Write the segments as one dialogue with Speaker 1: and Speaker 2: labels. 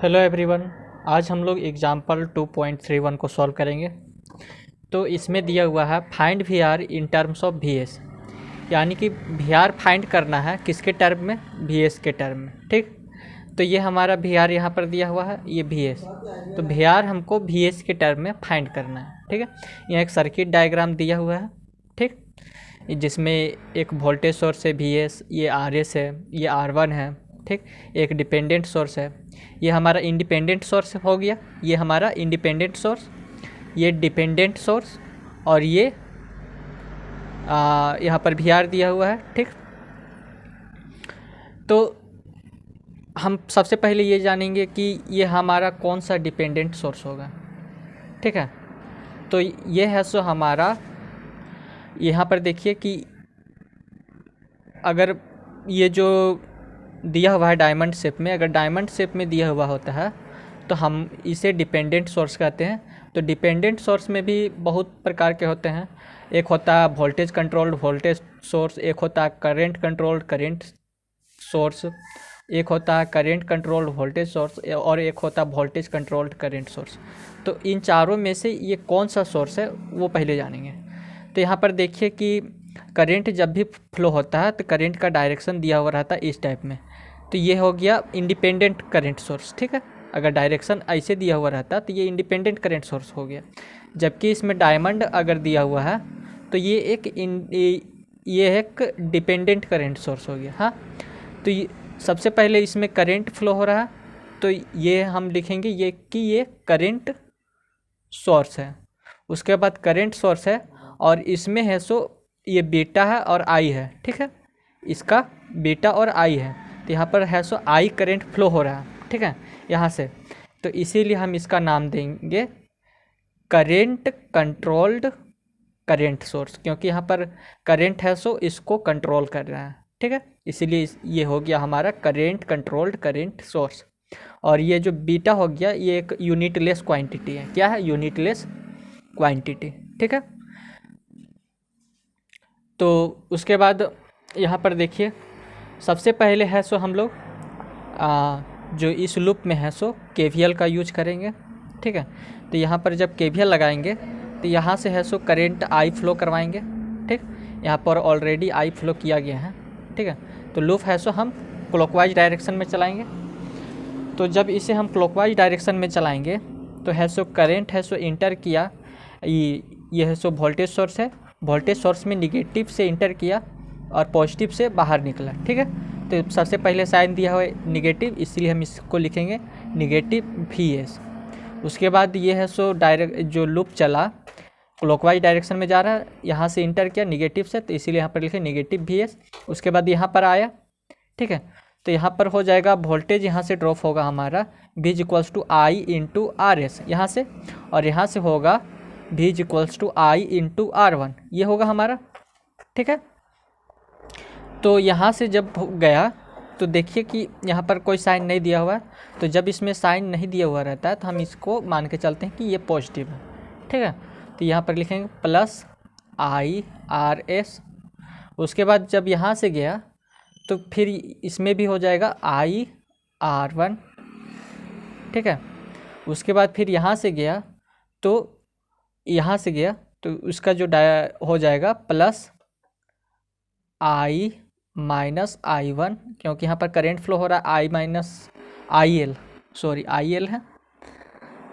Speaker 1: Hello everyone. आज हम लोग एग्जाम्पल 2.31 को सॉल्व करेंगे। तो इसमें दिया हुआ है find V R in terms of V S, यानी कि वी आर फाइंड करना है किसके टर्म में, वी एस के टर्म में। ठीक, तो ये हमारा वी आर यहाँ पर दिया हुआ है, ये वी एस। तो वी आर हमको वी एस के टर्म में फाइंड करना है। ठीक है, यहाँ एक सर्किट डायग्राम दिया हुआ है। ठीक, जिसमें एक वोल्टेज सोर्स है वी एस, ये आर एस है, ये आर वन है। ठीक, एक डिपेंडेंट सोर्स है, ये हमारा इंडिपेंडेंट सोर्स हो गया, ये हमारा इंडिपेंडेंट सोर्स, ये डिपेंडेंट सोर्स, और ये यहाँ पर वी आर दिया हुआ है। ठीक, तो हम सबसे पहले ये जानेंगे कि ये हमारा कौन सा डिपेंडेंट सोर्स होगा। ठीक है, तो ये है सो हमारा, यहाँ पर देखिए कि अगर ये जो दिया हुआ है डायमंड शेप में, अगर डायमंड शेप में दिया हुआ होता है तो हम इसे डिपेंडेंट सोर्स कहते हैं। तो डिपेंडेंट सोर्स में भी बहुत प्रकार के होते हैं। एक होता है वोल्टेज कंट्रोल्ड वोल्टेज सोर्स, एक होता है करेंट कंट्रोल्ड करेंट सोर्स, एक होता है करेंट कंट्रोल्ड वोल्टेज सोर्स, और एक होता है वोल्टेज कंट्रोल्ड करेंट सोर्स। तो इन चारों में से ये कौन सा सोर्स है वो पहले जानेंगे। तो यहाँ पर देखिए कि करंट जब भी फ्लो होता है तो करंट का डायरेक्शन दिया हुआ रहता है इस टाइप में। तो ये हो गया इंडिपेंडेंट करंट सोर्स। ठीक है, अगर डायरेक्शन ऐसे दिया हुआ रहता तो ये इंडिपेंडेंट करंट सोर्स हो गया। जबकि इसमें डायमंड अगर दिया हुआ है तो ये एक डिपेंडेंट करंट सोर्स हो गया। हाँ, तो ये सबसे पहले इसमें करंट फ्लो हो रहा है, तो ये हम लिखेंगे ये कि ये करंट सोर्स है। उसके बाद करंट सोर्स है और इसमें है सो ये बीटा है और आई है। ठीक है, इसका बीटा और आई है, तो यहाँ पर है सो आई करंट फ्लो हो रहा है। ठीक है, यहाँ से, तो इसीलिए हम इसका नाम देंगे करंट कंट्रोल्ड करंट सोर्स, क्योंकि यहाँ पर करंट है सो इसको कंट्रोल कर रहा है। ठीक है, इसीलिए ये हो गया हमारा करंट कंट्रोल्ड करंट सोर्स। और ये जो बीटा हो गया ये एक यूनिटलेस क्वांटिटी है। क्या है? Unitless quantity. ठीक है, तो उसके बाद यहाँ पर देखिए सबसे पहले है सो हम लोग जो इस लूप में है सो केवीएल का यूज करेंगे। ठीक है, तो यहाँ पर जब केवीएल लगाएंगे तो यहाँ से है सो करंट आई फ्लो करवाएंगे। ठीक, यहाँ पर ऑलरेडी आई फ्लो किया गया है। ठीक है, तो लूप है सो हम क्लॉकवाइज डायरेक्शन में चलाएंगे। तो जब इसे हम क्लॉकवाइज डायरेक्शन में चलाएंगे तो है सो करंट है सो इंटर किया, ये है सो वोल्टेज सोर्स है, वोल्टेज सोर्स में निगेटिव से इंटर किया और पॉजिटिव से बाहर निकला। ठीक है, तो सबसे पहले साइन दिया हुआ है निगेटिव, इसलिए हम इसको लिखेंगे निगेटिव वी एस। उसके बाद ये है सो डायरेक्ट जो लूप चला क्लॉकवाइज डायरेक्शन में जा रहा है, यहाँ से इंटर किया निगेटिव से, तो इसीलिए यहाँ पर लिखे निगेटिव वी एस। उसके बाद यहाँ पर आया। ठीक है, तो यहाँ पर हो जाएगा वोल्टेज यहाँ से ड्रॉप होगा हमारा V equals to I into R S यहाँ से, और यहाँ से होगा V equals to I into R one, ये होगा हमारा। ठीक है, तो यहाँ से जब गया तो देखिए कि यहाँ पर कोई साइन नहीं दिया हुआ है, तो जब इसमें साइन नहीं दिया हुआ रहता है तो हम इसको मान के चलते हैं कि ये पॉजिटिव है। ठीक है, तो यहाँ पर लिखेंगे प्लस आई आर एस। उसके बाद जब यहाँ से गया तो फिर इसमें भी हो जाएगा आई आर वन। ठीक है, उसके बाद फिर यहाँ से गया तो उसका जो हो जाएगा plus I minus I one, क्योंकि यहाँ पर करंट फ्लो हो रहा है I minus I L, sorry I L है,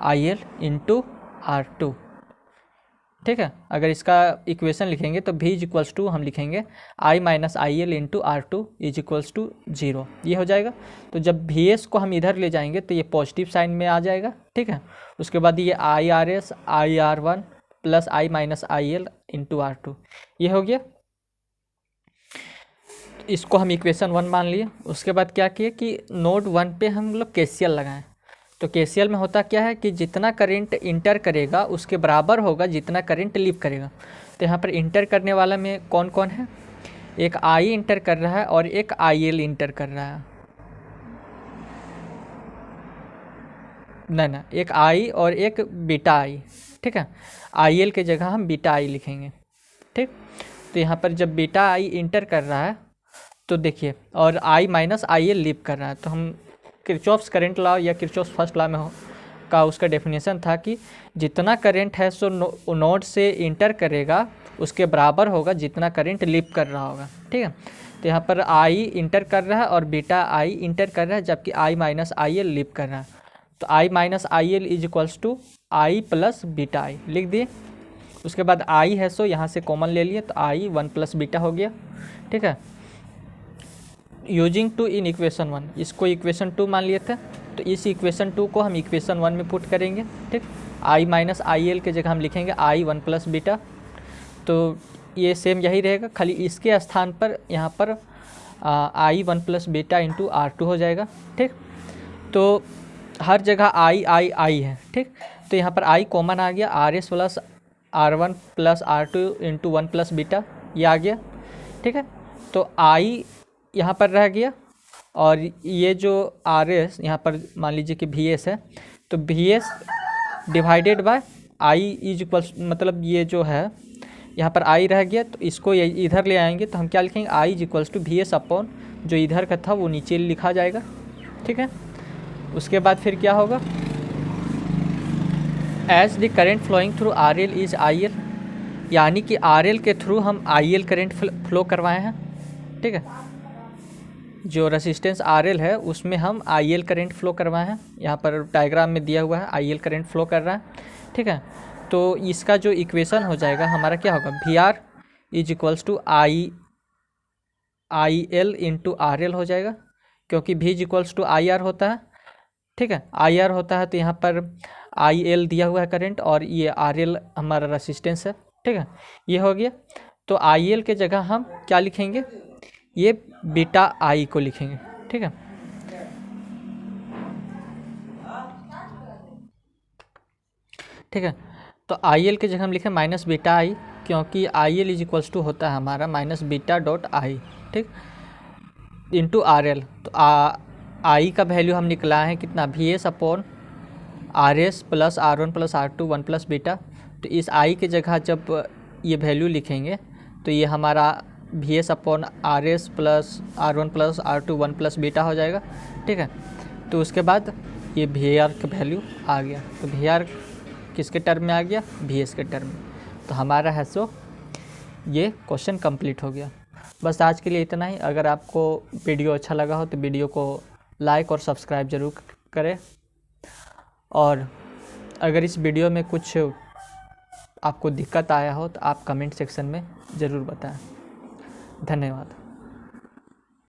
Speaker 1: I L into R two. ठीक है, अगर इसका इक्वेशन लिखेंगे तो V इक्वल्स टू हम लिखेंगे I minus I L into R two is equals to zero, ये हो जाएगा। तो जब वी एस को हम इधर ले जाएंगे तो ये पॉजिटिव साइन में आ जाएगा। ठीक है, उसके बाद ये I R S I R one plus I minus I L into R two, ये हो गया। इसको हम इक्वेशन 1 मान लिए। उसके बाद क्या किए कि नोड 1 पे हम लोग केसीएल लगाएं। तो केसीएल में होता क्या है कि जितना करंट इंटर करेगा उसके बराबर होगा जितना करंट लीव करेगा। तो यहाँ पर इंटर करने वाला में कौन कौन है, एक आई इंटर कर रहा है और एक आई एल इंटर कर रहा है, ना एक आई और एक बीटा आई। ठीक है, आई एल के जगह हम बीटा आई लिखेंगे। ठीक, तो यहाँ पर जब बीटा आई इंटर कर रहा है तो देखिए, और आई माइनस आई एल लीव कर रहा है, तो हम किरचॉफ्स करंट लॉ या किरचॉफ्स फर्स्ट लॉ में का उसका डेफिनेशन था कि जितना करंट है सो नोड से इंटर करेगा उसके बराबर होगा जितना करंट लीप कर रहा होगा, ठीक है। तो यहाँ पर आई इंटर कर रहा है और बीटा आई इंटर कर रहा है, जबकि I minus I L leap कर रहा है। तो I minus I L is equals to I plus beta I लिख दिए। उसके बाद आई है सो यहाँ से कॉमन ले लिए, तो आई 1 प्लस बीटा हो गया, ठीक है। यूजिंग टू इन इक्वेशन 1, इसको इक्वेशन 2 मान लिए थे, तो इस इक्वेशन 2 को हम इक्वेशन 1 में पुट करेंगे, ठीक। आई माइनस आई एल के जगह हम लिखेंगे आई 1 प्लस बीटा, तो ये सेम यही रहेगा, खाली इसके स्थान पर यहाँ पर आई 1 प्लस बीटा इंटू R2 हो जाएगा, ठीक। तो हर जगह आई आई आई है, ठीक। तो यहाँ पर आई कॉमन आ गया, R S plus R1 plus R2 into 1 plus beta, ये आ गया, ठीक है। तो आई यहाँ पर रह गया और ये जो आर एस यहाँ पर मान लीजिए कि वी एस है, तो V S divided by I is equals, मतलब ये जो है यहाँ पर आई रह गया, तो इसको इधर ले आएंगे तो हम क्या लिखेंगे, I is equals to V S upon जो इधर का था वो नीचे लिखा जाएगा, ठीक है। उसके बाद फिर क्या होगा, as the current flowing through R L is I L, यानी कि आर एल के थ्रू हम आई एल करेंट फ्लो करवाए हैं, ठीक है। जो रेसिस्टेंस आर एल है उसमें हम आई एल करेंट फ्लो करवाए हैं, यहाँ पर डायग्राम में दिया हुआ है आई एल करेंट फ्लो कर रहा है, ठीक है। तो इसका जो इक्वेशन हो जाएगा हमारा क्या होगा, V R is equals to I L into R L हो जाएगा, क्योंकि V is equals to I R होता है, ठीक है। आई आर होता है तो यहाँ पर आई एल दिया हुआ है करंट और ये आर एल हमारा रेसिस्टेंस है, ठीक है। ये हो गया, तो आई एल के जगह हम क्या लिखेंगे, ये बीटा आई को लिखेंगे, ठीक है। ठीक है, तो आई एल के जगह हम लिखें माइनस बीटा आई, क्योंकि I L is equals to होता है हमारा माइनस बीटा डॉट आई, ठीक, इंटू आर एल। तो आई का वैल्यू हम निकला है कितना, we S upon R S plus R1 plus R2 1 plus beta. तो इस आई के जगह जब ये वैल्यू लिखेंगे तो ये हमारा we S upon R S plus R1 plus R2 1 plus beta हो जाएगा, ठीक है। तो उसके बाद ये वी आर का वैल्यू आ गया, तो वी आर किसके टर्म में आ गया, वी एस के टर्म में। तो हमारा है सो ये क्वेश्चन कंप्लीट हो गया। बस आज के लिए इतना ही। अगर आपको वीडियो अच्छा लगा हो तो वीडियो को लाइक और सब्सक्राइब ज़रूर करें, और अगर इस वीडियो में कुछ आपको दिक्कत आया हो तो आप कमेंट सेक्शन में ज़रूर बताएं। धन्यवाद।